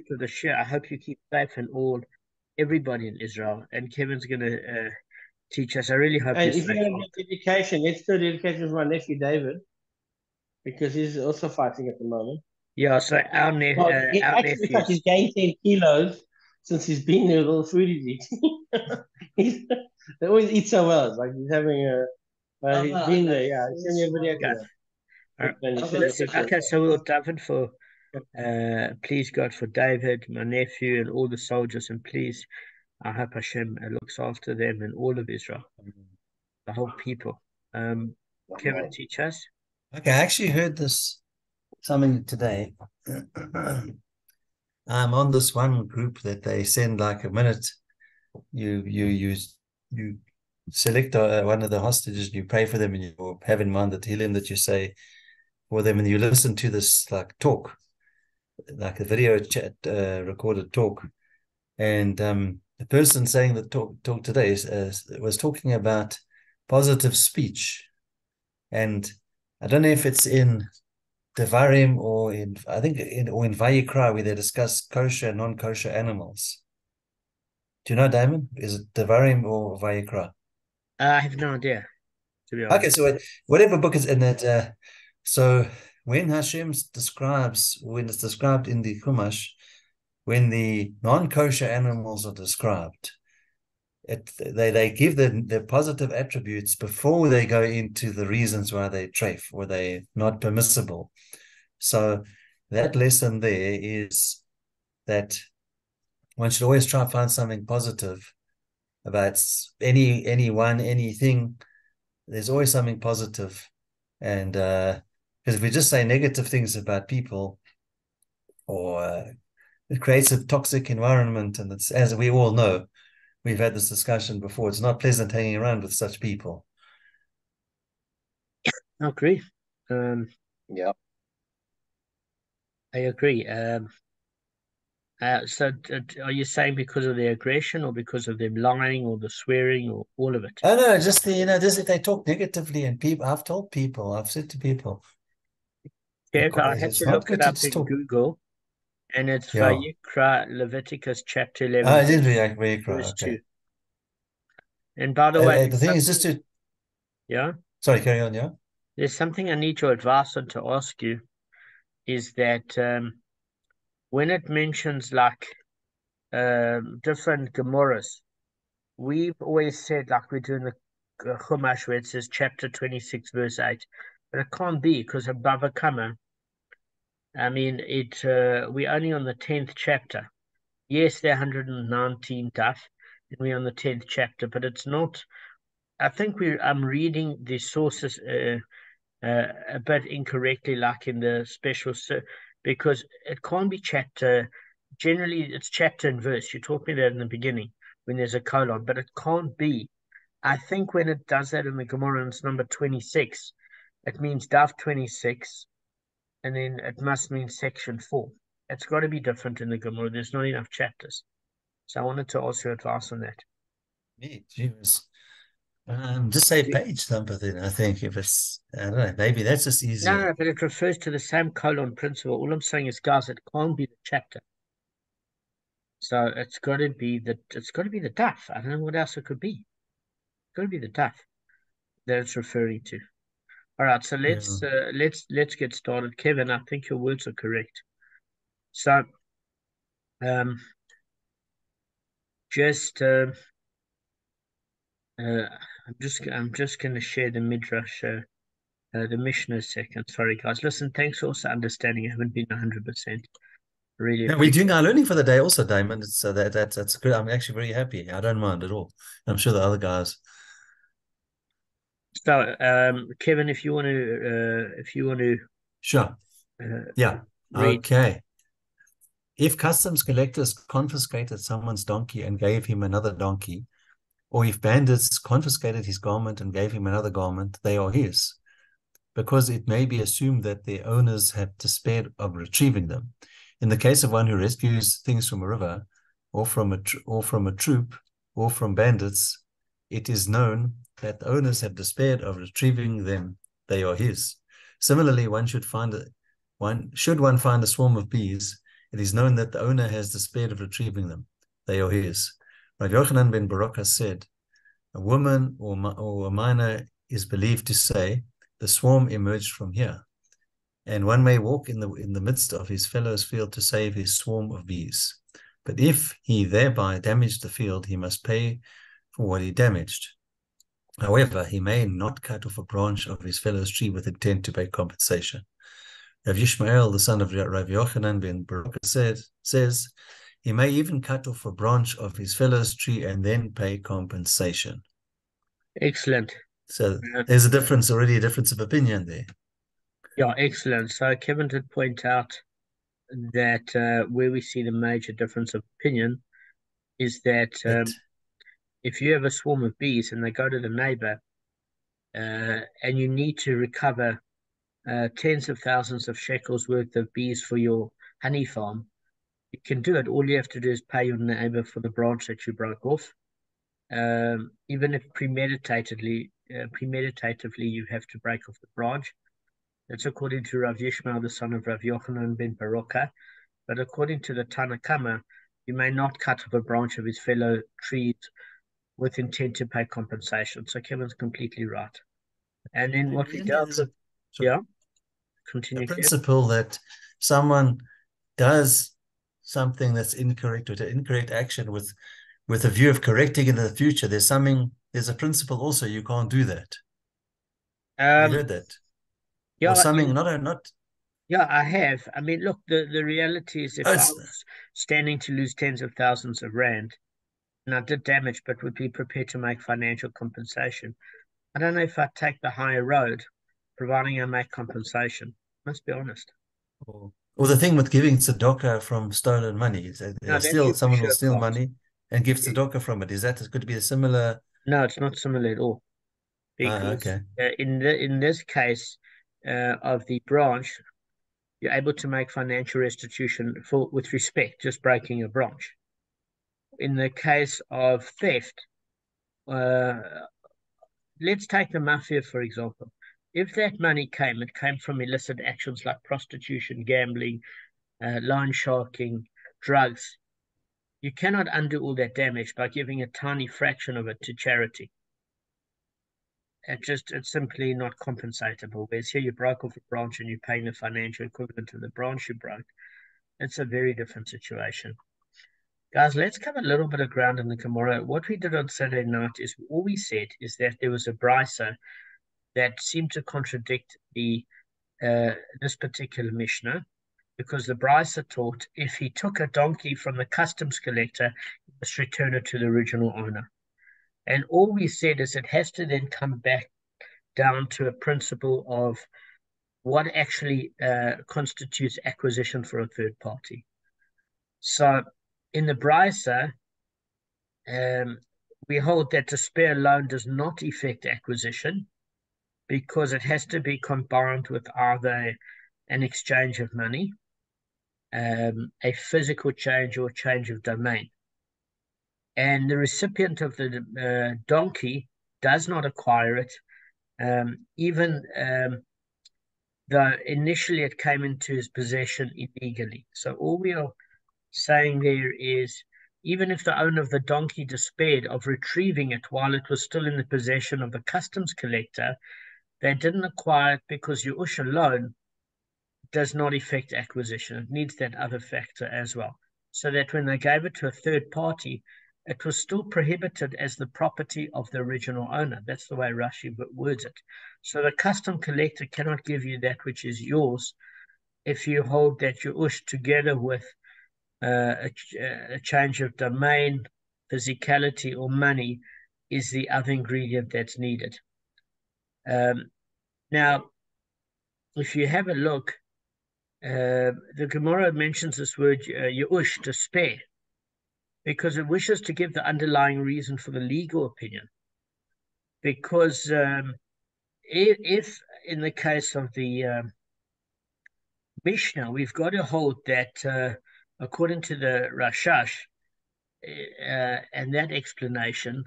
for the share. I hope you keep safe and everybody in Israel. And Kevin's going to teach us. I really hope you're And if safe. you're going to do dedication, let's do dedication for my nephew David, because he's also fighting at the moment. Yeah, so Well, it our actually looks like nephews. he's gained 10 kilos since he's been there with all the food he's eating. They always eat so well. It's like he's having he's been there, yeah. He's sending me a video Okay. today. All right. And he said Listen, official. okay, so we'll David for please God for David, my nephew, and all the soldiers, and please, I hope Hashem looks after them and all of Israel, the whole people. Kevin, teach us. Okay, I actually heard this something today. I'm on this one group that they send like a minute. You select one of the hostages, you pray for them, and you have in mind the tehillim that you say for them, and you listen to this like talk, like a video chat, recorded talk, and the person saying the talk today was talking about positive speech, and I don't know if it's in Devarim or in Vayikra where they discuss kosher and non-kosher animals. Do you know, Damon? Is it Devarim or Vayikra? I have no idea, to be honest. Okay, so whatever book is in it, so when Hashem describes, when it's described in the Chumash, when the non-kosher animals are described, they give the positive attributes before they go into the reasons why they treif or they're not permissible. So that lesson there is that one should always try to find something positive about anything. There's always something positive. And because if we just say negative things about people, or it creates a toxic environment, and it's, as we all know, we've had this discussion before, it's not pleasant hanging around with such people. I agree. Yeah. I agree. So are you saying because of their aggression or because of them lying or the swearing or all of it? Oh no, just just if they talk negatively, and people, I've said to people, Yeah, I had it's to not look it good to up just in talk. Google, and it's Yeah. Vayikra, Leviticus chapter Oh, 11, it is very cry. verse Okay. 2. And by the way, The thing is just to, yeah, sorry, carry on. Yeah. there's something I need your advice on to ask you, is that when it mentions like different Gemaras, we've always said like we do in the Chumash where it says chapter 26 verse 8, but it can't be because of Bava Kamma. I mean, we're only on the 10th chapter. Yes, they're 119 daf, and we're on the 10th chapter, but it's not. I think I'm reading the sources a bit incorrectly, like in the special, because it can't be chapter. Generally, it's chapter and verse. You taught me that in the beginning when there's a colon, but it can't be. I think when it does that in the Gemara, and it's number 26, it means daf 26, and then it must mean section 4. It's got to be different in the Gemara. There's not enough chapters. So I wanted to ask your advice on that. Yeah, Jesus. Just say page number then. I think if it's, I don't know, maybe that's just easier. No, but it refers to the same colon principle. All I'm saying is, guys, it can't be the chapter. So it's got to be the daf. I don't know what else it could be. It's got to be the daf that it's referring to. All right, so let's get started, Kevin. I think your words are correct. So, just I'm just going to share the midrash, the Mishnah second. Sorry, guys. Listen, thanks for also understanding. I haven't been 100%. Really Yeah, we're appreciate doing our learning for the day also, Damon. So that's good. I'm actually very happy. I don't mind at all. I'm sure the other guys. So, Kevin, if you want to, Sure. Yeah. read. Okay. If customs collectors confiscated someone's donkey and gave him another donkey, or if bandits confiscated his garment and gave him another garment, they are his, because it may be assumed that their owners have despaired of retrieving them. In the case of one who rescues things from a river, or from a troop, or from bandits, it is known that the owners have despaired of retrieving them. They are his. Similarly, one should find a swarm of bees it is known that the owner has despaired of retrieving them. They are his. Rav Yochanan ben Baruch said, a woman or a minor is believed to say, the swarm emerged from here, and one may walk in the midst of his fellow's field to save his swarm of bees. But if he thereby damaged the field, he must pay for what he damaged. However, he may not cut off a branch of his fellow's tree with intent to pay compensation. Rav Yishmael, the son of Rav Yochanan ben Baruch, says he may even cut off a branch of his fellow's tree and then pay compensation. Excellent. So there's a difference already, a difference of opinion there. Yeah, excellent. So Kevin did point out that where we see the major difference of opinion is that if you have a swarm of bees and they go to the neighbor and you need to recover tens of thousands of shekels worth of bees for your honey farm, you can do it. All you have to do is pay your neighbor for the branch that you broke off. Even if premeditatedly you have to break off the branch. That's according to Rav Yishmael, the son of Rav Yochanan ben Baroka. But according to the Tana Kamma, you may not cut off a branch of his fellow trees with intent to pay compensation. So Kevin's completely right. And then what we dealt with, continue. The principle that someone does something that's incorrect or incorrect action with a view of correcting in the future, there's a principle also, you can't do that. Have you heard that? Yeah, or something, not. Yeah, I have. I mean, look, the reality is if I was standing to lose tens of thousands of rand and I did damage but would be prepared to make financial compensation, I don't know if I'd take the higher road, providing I make compensation. Must be honest. Or the thing with giving tzedakah from stolen money, someone will steal money and give tzedakah from it. Is that going to be a similar? No, it's not similar at all. Because in this case of the branch, you're able to make financial restitution with respect, just breaking a branch. In the case of theft, let's take the mafia, for example. If that money it came from illicit actions like prostitution, gambling, loan sharking, drugs. You cannot undo all that damage by giving a tiny fraction of it to charity. It's simply not compensatable. Whereas here you broke off a branch and you're paying the financial equivalent to the branch you broke. It's a very different situation. Guys, let's cover a little bit of ground in the Gemara. What we did on Saturday night is all we said is that there was a brisa that seemed to contradict this particular Mishnah, because the brisa taught if he took a donkey from the customs collector, he must return it to the original owner. And all we said is it has to then come back down to a principle of what actually constitutes acquisition for a third party. So in the brisa, we hold that despair alone does not effect acquisition, because it has to be combined with either an exchange of money, a physical change, or change of domain. And the recipient of the donkey does not acquire it, even though initially it came into his possession illegally. So all we are saying there is, even if the owner of the donkey despaired of retrieving it while it was still in the possession of the customs collector, they didn't acquire it because Yu'ush alone does not affect acquisition. It needs that other factor as well. So that when they gave it to a third party, it was still prohibited as the property of the original owner. That's the way Rashi words it. So the custom collector cannot give you that which is yours if you hold that Yu'ush together with a change of domain, physicality, or money is the other ingredient that's needed. Now, if you have a look, the Gemara mentions this word Yu'ush, despair, because it wishes to give the underlying reason for the legal opinion. Because if in the case of the Mishnah, we've got to hold that according to the Rashash and that explanation,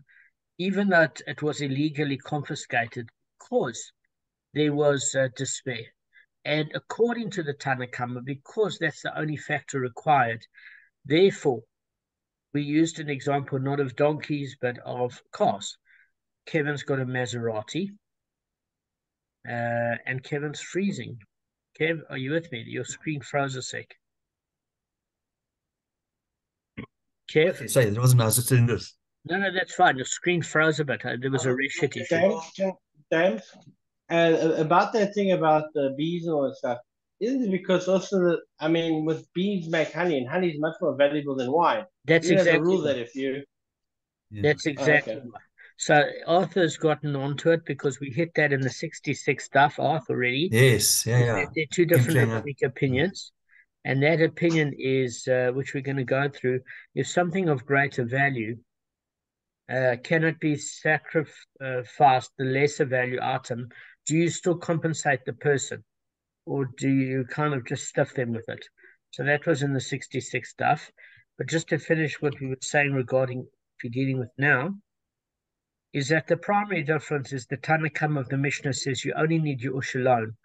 even though it was illegally confiscated because there was despair, And according to the Tana Kamma, because that's the only factor required, therefore, we used an example not of donkeys, but of cars. Kevin's got a Maserati, and Kevin's freezing. Kev, are you with me? Your screen froze a sec. Kev? Sorry, there wasn't. I was just doing this. No, that's fine. Your screen froze a bit. There was a shit issue. James, and about that thing about the bees and all that stuff, isn't it because also with bees make honey, and honey is much more valuable than wine. That's You have exactly a rule that if you... That's exactly okay. right. So Arthur's gotten onto it because we hit that in the 66 stuff, Arthur, already. Yes, yeah. There are two different opinions. And that opinion is, which we're going to go through, if something of greater value cannot be sacrificed, the lesser value item, do you still compensate the person? Or do you kind of just stuff them with it? So that was in the 66 stuff. But just to finish what we were saying regarding what we're dealing with now, is that the primary difference is the Tana Kamma of the Mishnah says you only need your ush alone,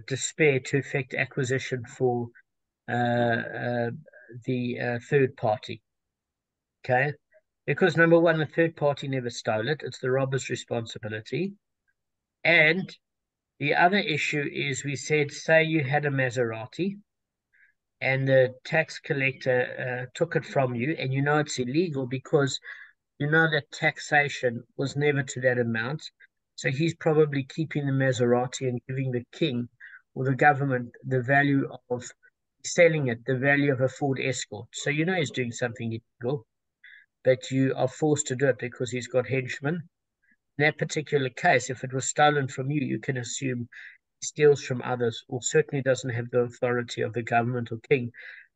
despair to effect acquisition for the third party. Okay? Because number one, the third party never stole it. It's the robber's responsibility. And the other issue is we said, say you had a Maserati and the tax collector took it from you, and you know it's illegal because you know that taxation was never to that amount. So he's probably keeping the Maserati and giving the king or the government the value of selling it, the value of a Ford Escort. So you know he's doing something illegal, but you are forced to do it because he's got henchmen. In that particular case, if it was stolen from you, you can assume he steals from others, or certainly doesn't have the authority of the government or king,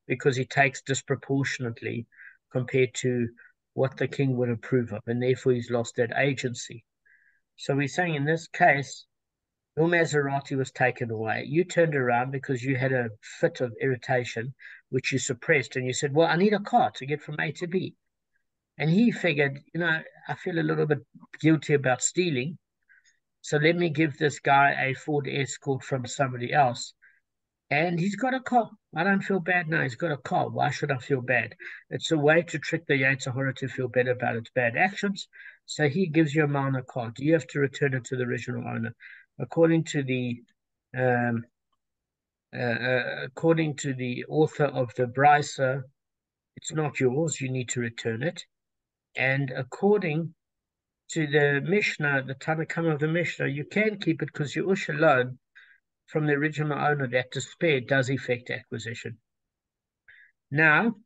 because he takes disproportionately compared to what the king would approve of, and therefore he's lost that agency. So we're saying in this case, your Maserati was taken away. You turned around because you had a fit of irritation, which you suppressed, and you said, well, I need a car to get from A to B. And he figured, I feel a little bit guilty about stealing, so let me give this guy a Ford Escort from somebody else. And he's got a car. I don't feel bad now. He's got a car. Why should I feel bad? It's a way to trick the Yetzer Hara to feel better about its bad actions. So he gives you a man a car. Do you have to return it to the original owner? According to the author of the Brisa, it's not yours. You need to return it. And according to the Mishnah, the Tana Kamma of the Mishnah, you can keep it because you ush alone from the original owner. That despair does effect acquisition. Now,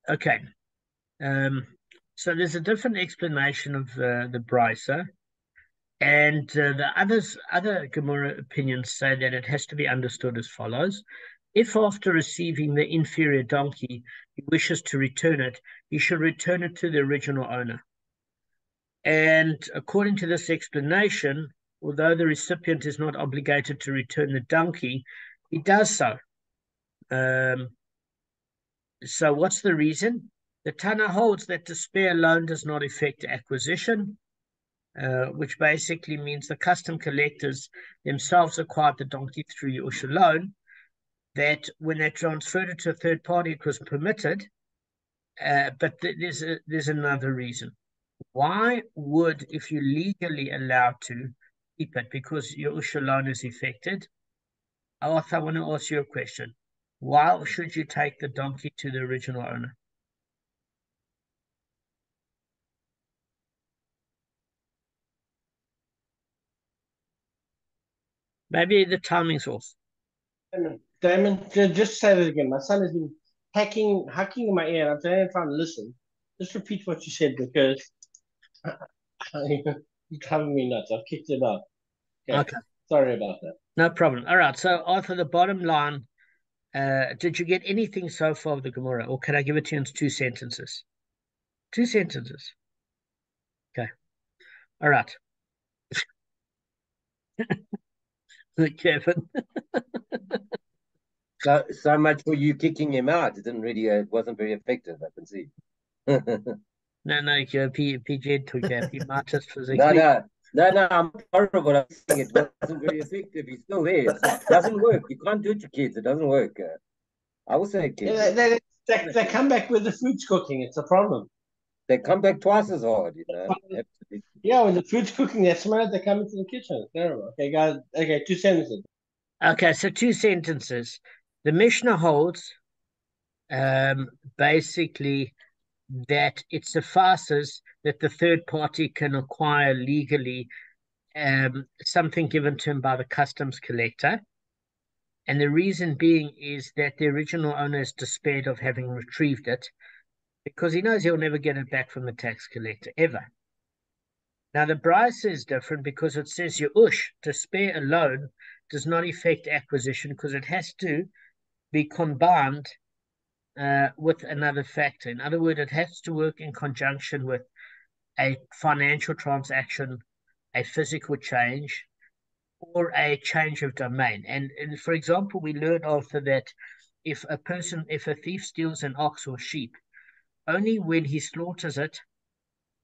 okay. So there's a different explanation of the Brisa, and the other Gemara opinions say that it has to be understood as follows. If after receiving the inferior donkey, he wishes to return it, he should return it to the original owner. And according to this explanation, although the recipient is not obligated to return the donkey, he does so. So what's the reason? The Tana holds that despair alone does not effect acquisition, which basically means the custom collectors themselves acquired the donkey through Yush alone, that when they transferred it to a third party, it was permitted. But there's another reason. Why would, if you're legally allowed to keep it because your Yush alone is effected? Arthur, I want to ask you a question. Why should you take the donkey to the original owner? Maybe the timing's off. Damon, just say that again. My son has been hacking in my ear. I'm trying to listen. Just repeat what you said because you covered me nuts. I've kicked it up. Okay. Sorry about that. No problem. All right. So, Arthur, the bottom line, did you get anything so far of the Gemara, or can I give it to you in 2 sentences? 2 sentences. Okay. All right. Kevin. So much for you kicking him out. It didn't really, it wasn't very effective, I can see. No, PJ took that. He might just No, physically. no, I'm horrible. I'm saying it wasn't very effective. He's still there. It doesn't work. You can't do it to kids. It doesn't work. I was a kid. Yeah, they come back with the food's cooking. It's a problem. They come back twice as hard, you know. Absolutely. Yeah, when the food's cooking, they smell it. They come into the kitchen. It's terrible. Okay, guys. Okay, 2 sentences. Okay, so 2 sentences. The Mishnah holds basically that it suffices that the third party can acquire legally something given to him by the customs collector. And the reason being is that the original owner is despaired of having retrieved it because he knows he'll never get it back from the tax collector, ever. Now, the Brisa is different because it says Yush, despair alone does not affect acquisition because it has to be combined with another factor. In other words, it has to work in conjunction with a financial transaction, a physical change, or a change of domain. And for example, we learned after that if a thief steals an ox or sheep, only when he slaughters it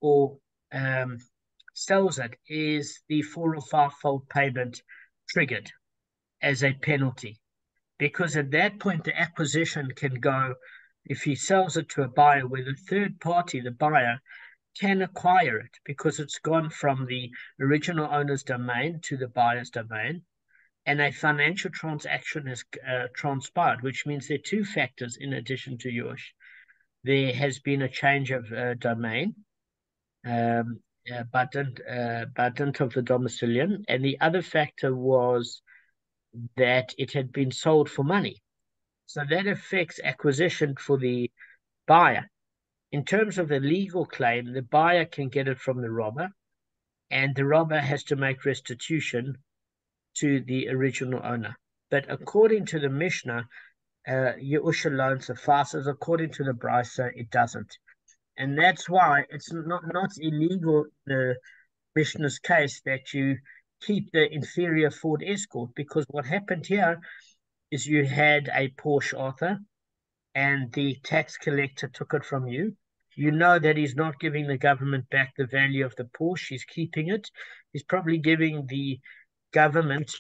or sells it is the 4 or 5-fold payment triggered as a penalty. Because at that point, the acquisition can go, if he sells it to a buyer, where the third party, the buyer, can acquire it because it's gone from the original owner's domain to the buyer's domain, and a financial transaction has transpired, which means there are 2 factors in addition to yours. There has been a change of domain, by dint of the domicilian, and the other factor was that it had been sold for money. So that affects acquisition for the buyer. In terms of the legal claim, the buyer can get it from the robber, and the robber has to make restitution to the original owner. But according to the Mishnah, Yush alone suffices. According to the Brisa, it doesn't. And that's why it's not illegal in the Mishnah's case that you keep the inferior Ford Escort, because what happened here is you had a Porsche Arthur and the tax collector took it from you. You know that he's not giving the government back the value of the Porsche, he's keeping it. He's probably giving the government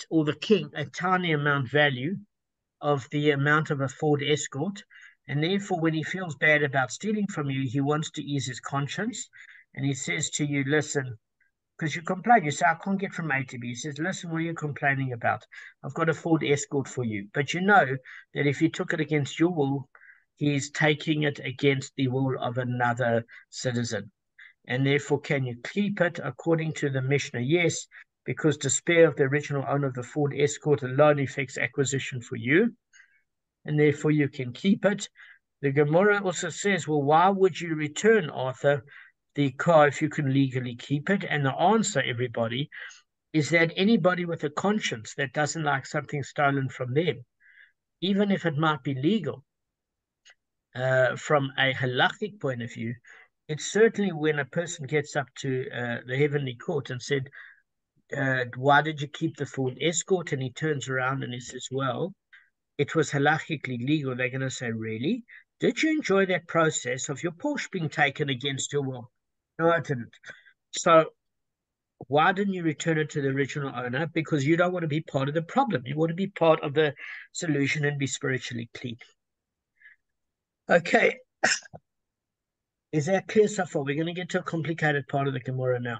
or the king a tiny amount value of the amount of a Ford Escort. And therefore, when he feels bad about stealing from you, he wants to ease his conscience. And he says to you, listen, because you complain, you say, I can't get from A to B. He says, listen, what are you complaining about? I've got a Ford Escort for you. But you know that if he took it against your will, he's taking it against the will of another citizen. And therefore, can you keep it? According to the Mishnah, yes, because despair of the original owner of the Ford Escort alone affects acquisition for you, and therefore you can keep it. The Gemara also says, well, why would you return, Arthur, the car if you can legally keep it? And the answer, everybody, is that anybody with a conscience that doesn't like something stolen from them, even if it might be legal, from a halachic point of view, it's certainly when a person gets up to the heavenly court and said, why did you keep the Ford Escort? And he turns around and he says, well, it was halachically legal. They're going to say, really? Did you enjoy that process of your Porsche being taken against your will? No, I didn't. So why didn't you return it to the original owner? Because you don't want to be part of the problem. You want to be part of the solution and be spiritually clean. Okay. Is that clear so far? We're going to get to a complicated part of the Gemara now.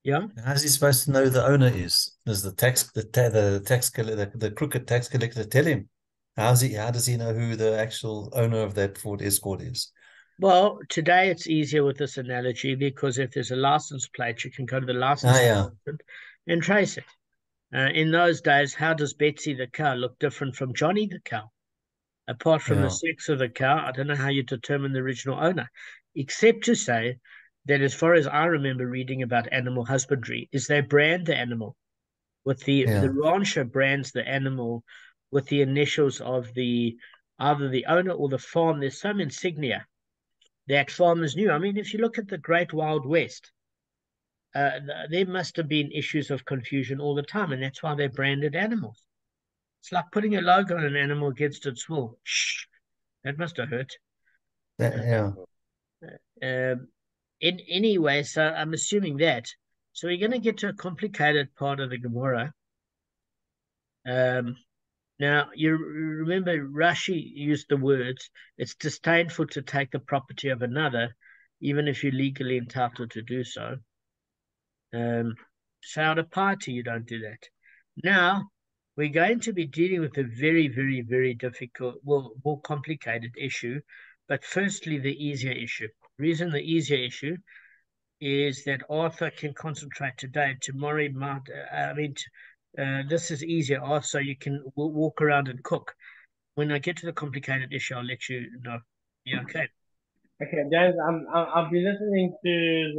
Yeah. How's he supposed to know who the owner is? Does the crooked tax collector tell him? How does he know who the actual owner of that Ford Escort is? Well, today it's easier with this analogy because if there's a license plate, you can go to the license plate and trace it. In those days, how does Betsy the cow look different from Johnny the cow? Apart from the sex of the cow, I don't know how you determine the original owner, except to say that as far as I remember reading about animal husbandry, is they brand the animal with the rancher brands the animal with the initials of either the owner or the farm. There's some insignia that farmers knew. I mean, if you look at the Great Wild West, there must have been issues of confusion all the time, and that's why they branded animals. It's like putting a logo on an animal against its will. Shh, that must have hurt. In anyway, so I'm assuming that. So we're going to get to a complicated part of the Gemara. Now, you remember Rashi used the words, it's disdainful to take the property of another, even if you're legally entitled to do so. So out of piety, you don't do that. Now, we're going to be dealing with a very, very, very difficult, well, more complicated issue. But firstly, the easier issue. The reason the easier issue is that Arthur can concentrate today and tomorrow he might, this is easier, so you can walk around and cook. When I get to the complicated issue, I'll let you know. Yeah, okay. Okay, James, I'll be listening to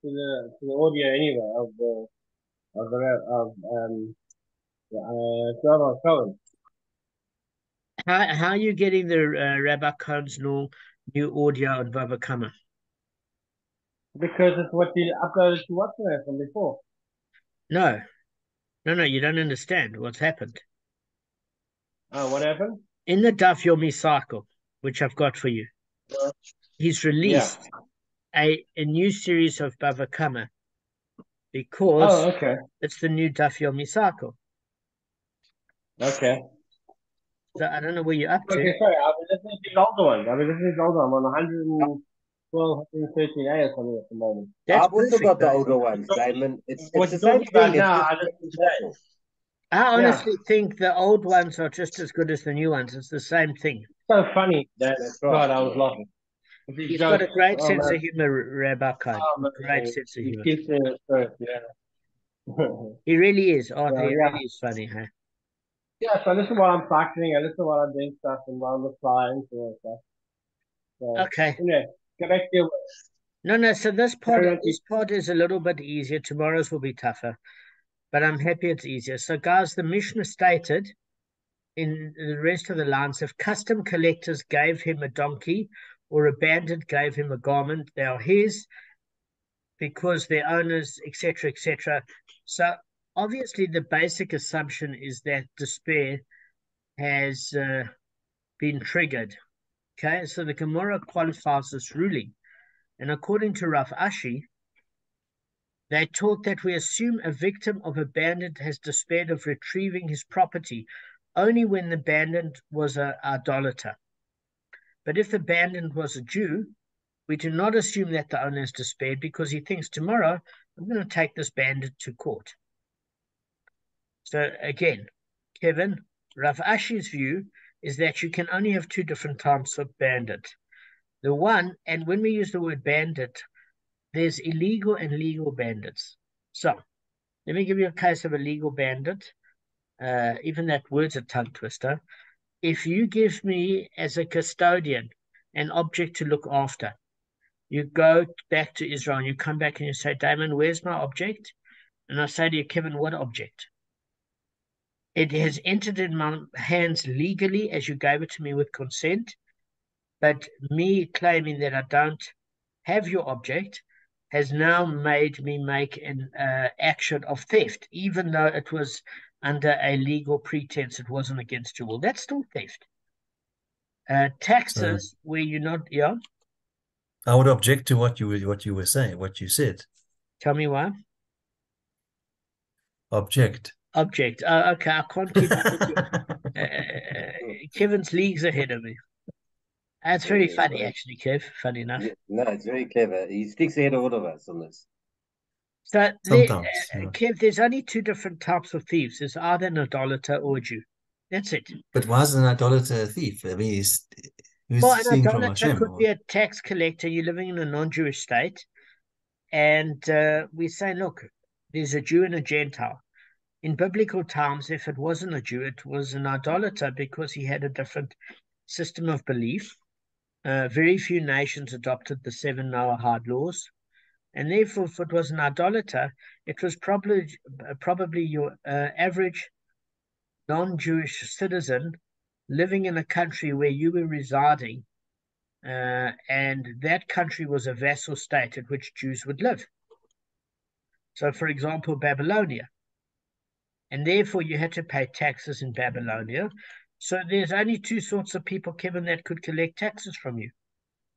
the audio anyway of Bava Kamma. How are you getting the Rabbi Cohn's new audio on Bava Kamma? Because it's what you uploaded to WhatsApp from before. No, you don't understand what's happened. Oh, what happened? In the Daf Yomi cycle, which I've got for you, he's released a new series of Bava Kamma because it's the new Daf Yomi cycle. Okay. So I don't know where you're up to. Okay, sorry, I've been listening to the older one. I'm on 112, 113A or something at the moment. That's I've also got the older ones, Damon. It's what the you're same talking about thing. now, I listened today. I honestly think the old ones are just as good as the new ones. It's the same thing. So funny, that right. God, I was laughing. He's got a great sense of humor, Rabbi Cohn. Great sense of humor. Keeps it first, He really is. Arthur, he really is funny, huh? Yeah, so I listen while I'm cycling, I listen while I'm doing stuff, and while I'm flying, so stuff. So, okay. Anyway, go back to your work. No, so this part is a little bit easier. Tomorrow's will be tougher, but I'm happy it's easier. So, guys, the Mishnah stated in the rest of the lines, if custom collectors gave him a donkey or a bandit gave him a garment, they are his because their owners, etc., etc. So, obviously, the basic assumption is that despair has been triggered. Okay, so the Gemara qualifies this ruling. And according to Rav Ashi, they taught that we assume a victim of a bandit has despaired of retrieving his property only when the bandit was an idolater. But if the bandit was a Jew, we do not assume that the owner has despaired because he thinks tomorrow I'm going to take this bandit to court. So again, Kevin, Rav Ashi's view is that you can only have two different types of bandit. The one, and when we use the word bandit, there's illegal and legal bandits. So let me give you a case of a legal bandit. Even that word's a tongue twister. If you give me as a custodian an object to look after, you go back to Israel and you come back and you say, Damon, where's my object? And I say to you, Kevin, what object? It has entered in my hands legally as you gave it to me with consent, but me claiming that I don't have your object has now made me make an action of theft, even though it was under a legal pretense. It wasn't against your will. That's still theft. Taxes, where you're not, I would object to what you were saying, what you said. Tell me why. Object. Okay, I can't keep Kevin's leagues ahead of me. That's very funny, actually, Kev. Funny enough. No, it's very clever. He sticks ahead of all of us on this. So, sometimes, Kev, there's only two different types of thieves. There's either an idolater or a Jew. That's it. But why is an idolater a thief? I mean, who's stealing from Hashem? Could be a tax collector. You're living in a non-Jewish state, and we say, look, there's a Jew and a Gentile. In biblical times, if it wasn't a Jew, it was an idolater because he had a different system of belief. Very few nations adopted the 7 Noahide laws. And therefore, if it was an idolater, it was probably your average non-Jewish citizen living in a country where you were residing, and that country was a vassal state at which Jews would live. So, for example, Babylonia. And therefore, you had to pay taxes in Babylonia. So there's only two sorts of people, Kevin, that could collect taxes from you.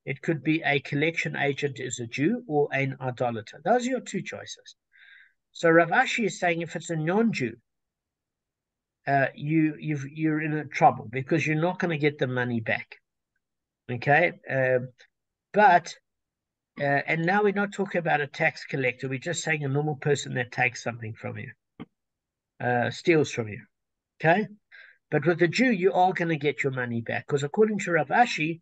It could be a collection agent is a Jew or an idolater. Those are your two choices. So Rav Ashi is saying if it's a non-Jew, you're in a trouble because you're not going to get the money back. Okay, and now we're not talking about a tax collector. We're just saying a normal person that takes something from you, steals from you. Okay, but with the Jew, you are going to get your money back because according to Rav Ashi,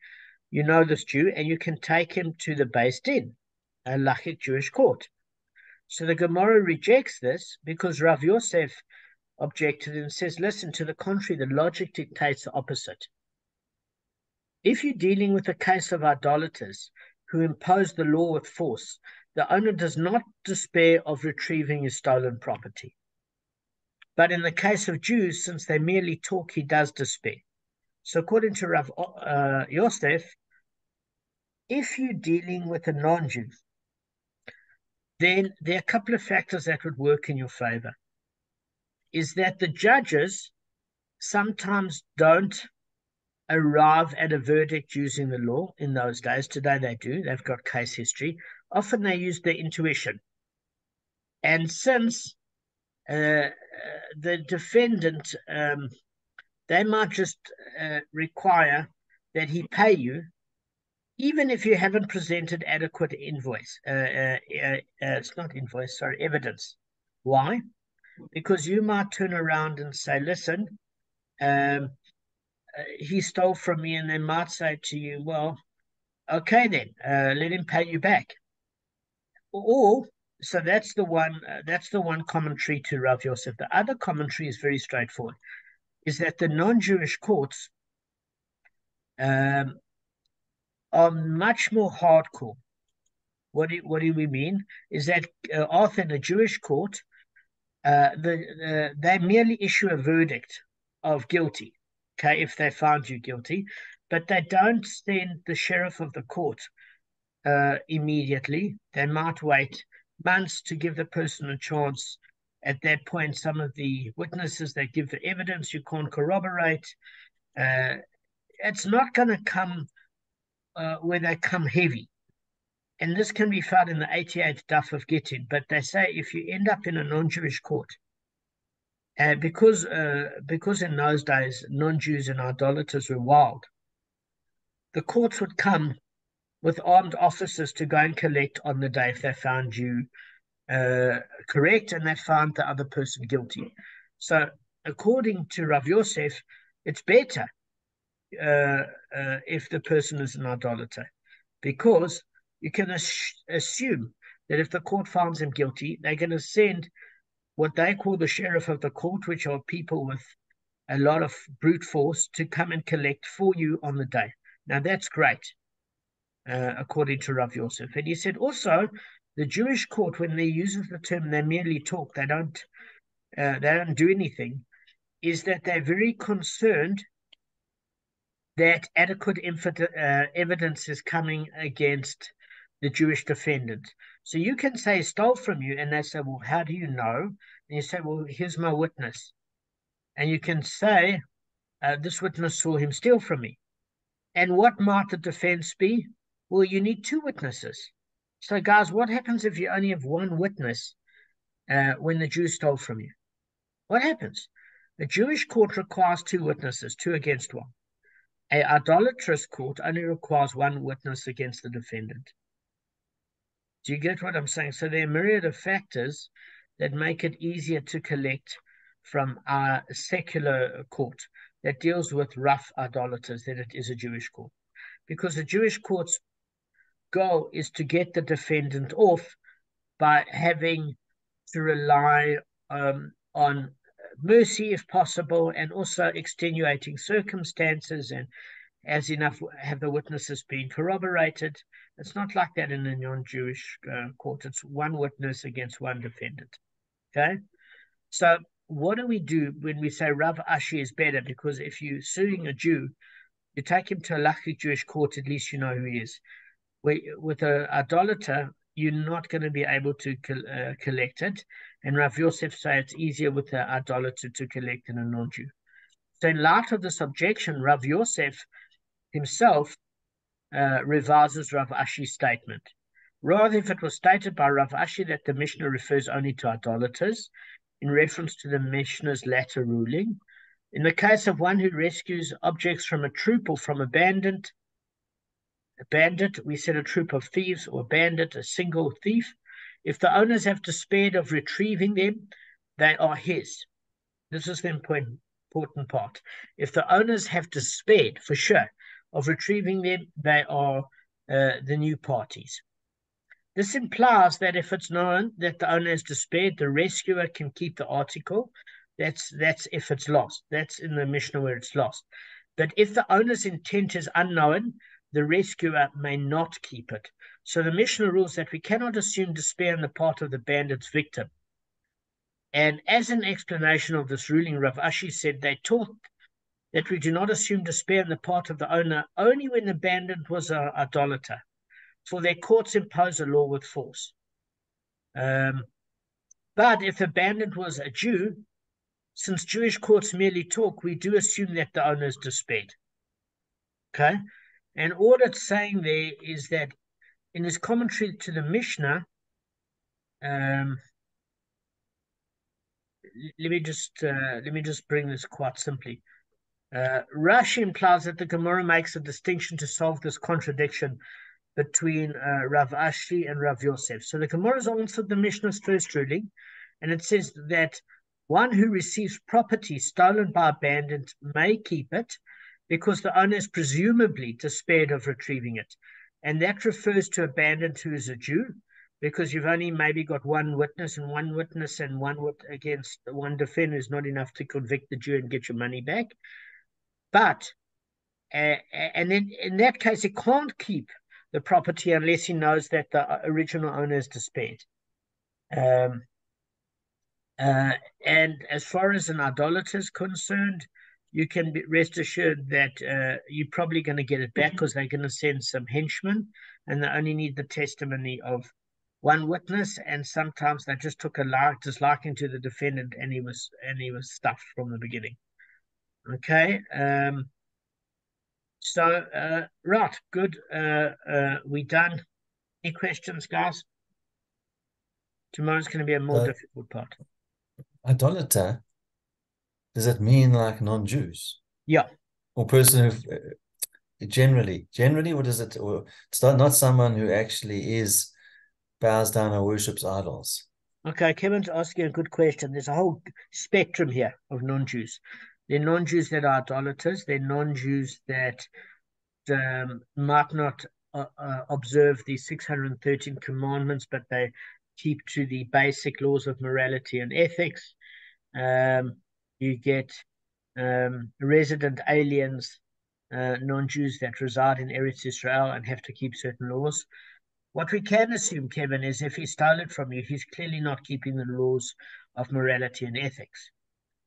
you know this Jew and you can take him to the Beis Din, a Lachic Jewish court. So the Gemara rejects this because Rav Yosef objected and says, listen, to the contrary, the logic dictates the opposite. If you're dealing with a case of idolaters who impose the law with force, the owner does not despair of retrieving his stolen property. But in the case of Jews, since they merely talk, he does despair. So according to Rav Yosef, if you're dealing with a non-Jew, then there are a couple of factors that would work in your favor. Is that the judges sometimes don't arrive at a verdict using the law in those days. Today they do. They've got case history. Often they use their intuition. And since the defendant, they might just require that he pay you, even if you haven't presented adequate invoice. It's not invoice, sorry, evidence. Why? Because you might turn around and say, listen, he stole from me, and they might say to you, well, okay then, let him pay you back. Or, so that's the one commentary to Rav Yosef. The other commentary is very straightforward, is that the non-Jewish courts are much more hardcore. What do we mean? Is that often a Jewish court, they merely issue a verdict of guilty, okay, if they found you guilty, but they don't send the sheriff of the court immediately. They might wait months to give the person a chance. At that point, some of the witnesses that give the evidence you can't corroborate. It's not going to come where they come heavy. And this can be found in the 88th daf of Gittin. But they say if you end up in a non-Jewish court, because in those days non-Jews and idolaters were wild, the courts would come with armed officers to go and collect on the day if they found you correct and they found the other person guilty. So according to Rav Yosef, it's better if the person is an idolater, because you can assume that if the court finds him guilty, they're going to send what they call the sheriff of the court, which are people with a lot of brute force, to come and collect for you on the day. Now that's great, according to Rav Yosef. And he said also, the Jewish court, when they use the term they merely talk, they don't do anything, is that they're very concerned that adequate evidence is coming against the Jewish defendant. So you can say stole from you, and they say, well, how do you know? And you say, well, here's my witness. And you can say, this witness saw him steal from me. And what might the defense be? Well, you need two witnesses. So guys, what happens if you only have one witness when the Jew stole from you? What happens? The Jewish court requires two witnesses, two against one. An idolatrous court only requires one witness against the defendant. Do you get what I'm saying? So there are a myriad of factors that make it easier to collect from our secular court that deals with rough idolaters than it is a Jewish court. Because the Jewish court's goal is to get the defendant off by having to rely on mercy if possible, and also extenuating circumstances, and as enough have the witnesses been corroborated. It's not like that in a non-Jewish court. It's one witness against one defendant. Okay, so what do we do when we say Rav Ashi is better? Because if you're suing a Jew, you take him to a Lachic Jewish court, at least you know who he is. With an idolater, you're not going to be able to collect it. And Rav Yosef say it's easier with an idolater to collect than a non-Jew. So in light of this objection, Rav Yosef himself revises Rav Ashi's statement. Rather, if it was stated by Rav Ashi that the Mishnah refers only to idolaters, in reference to the Mishnah's latter ruling, in the case of one who rescues objects from a troop or from a bandit, we said a troop of thieves, or a bandit, a single thief, if the owners have despaired of retrieving them, they are his. This is the important part. If the owners have despaired, for sure, of retrieving them, they are the new parties. This implies that if it's known that the owner has despaired, the rescuer can keep the article. That's if it's lost. That's in the Mishnah where it's lost. But if the owner's intent is unknown, the rescuer may not keep it. So the Mishnah rules that we cannot assume despair on the part of the bandit's victim. And as an explanation of this ruling, Rav Ashi said they taught that we do not assume despair on the part of the owner only when the bandit was an idolater, for their courts impose a law with force. But if the bandit was a Jew, since Jewish courts merely talk, we do assume that the owner is despaired. Okay? And all it's saying there is that in his commentary to the Mishnah, let me just bring this quite simply. Rashi implies that the Gemara makes a distinction to solve this contradiction between Rav Ashi and Rav Yosef. So the Gemara has answered the Mishnah's first ruling, and it says that one who receives property stolen by a bandit may keep it because the owner is presumably despaired of retrieving it. And that refers to a bandit who is a Jew, because you've only maybe got one witness and one against one defender is not enough to convict the Jew and get your money back. But, and then in that case, he can't keep the property unless he knows that the original owner is despaired. And as far as an idolater is concerned, you can rest assured that you're probably going to get it back because they're going to send some henchmen, and they only need the testimony of one witness. And sometimes they just took a disliking to the defendant, and he was stuffed from the beginning. Okay. Right, good. We done. Any questions, guys? Tomorrow's going to be a more difficult part. Idolater, does it mean like non-Jews? Yeah. Or person who generally, what is it? Or it's not someone who actually bows down or worships idols. Okay, Kevin's asking a good question. There's a whole spectrum here of non-Jews. They're non-Jews that are idolaters. They're non-Jews that might not observe the 613 commandments, but they keep to the basic laws of morality and ethics. You get resident aliens, non-Jews that reside in Eretz Israel and have to keep certain laws. What we can assume, Kevin, is if he stole it from you, he's clearly not keeping the laws of morality and ethics.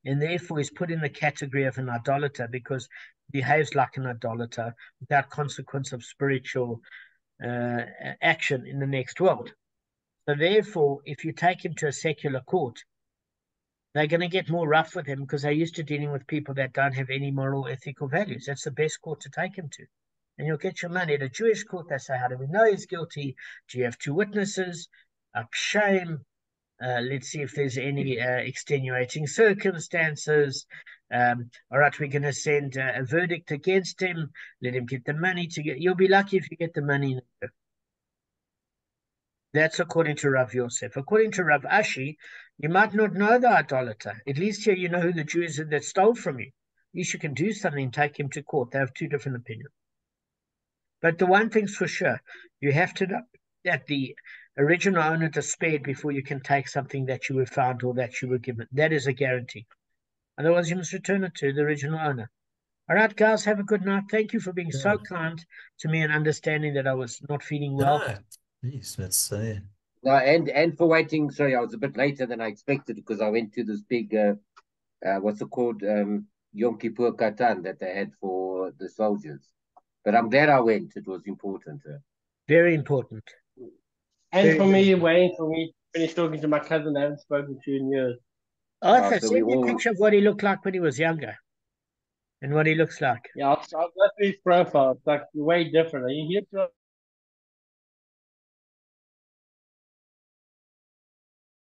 And therefore he's put in the category of an idolater because he behaves like an idolater without consequence of spiritual action in the next world. So therefore, if you take him to a secular court, they're going to get more rough with him because they're used to dealing with people that don't have any moral, ethical values. That's the best court to take him to. And you'll get your money. At a Jewish court, they say, how do we know he's guilty? Do you have two witnesses? Shame. Let's see if there's any extenuating circumstances. All right, we're going to send a verdict against him. Let him get the money. You'll be lucky if you get the money. That's according to Rav Yosef. According to Rav Ashi, you might not know the idolater. At least here you know who the Jew is that stole from you. At least you can do something and take him to court. They have two different opinions. But the one thing's for sure, you have to know that the original owner despaired before you can take something that you were found or that you were given. That is a guarantee. Otherwise, you must return it to the original owner. All right, guys, have a good night. Thank you for being so kind to me and understanding that I was not feeling well. Please, let's No, and for waiting. Sorry, I was a bit later than I expected because I went to this big, what's it called, Yom Kippur Katan that they had for the soldiers. But I'm glad I went. It was important. Very important. And for me, waiting for me to finish talking to my cousin I haven't spoken to in years. Arthur, send me a picture of what he looked like when he was younger. and what he looks like. Yeah, I'll go through his profile. It's like way different. He looks like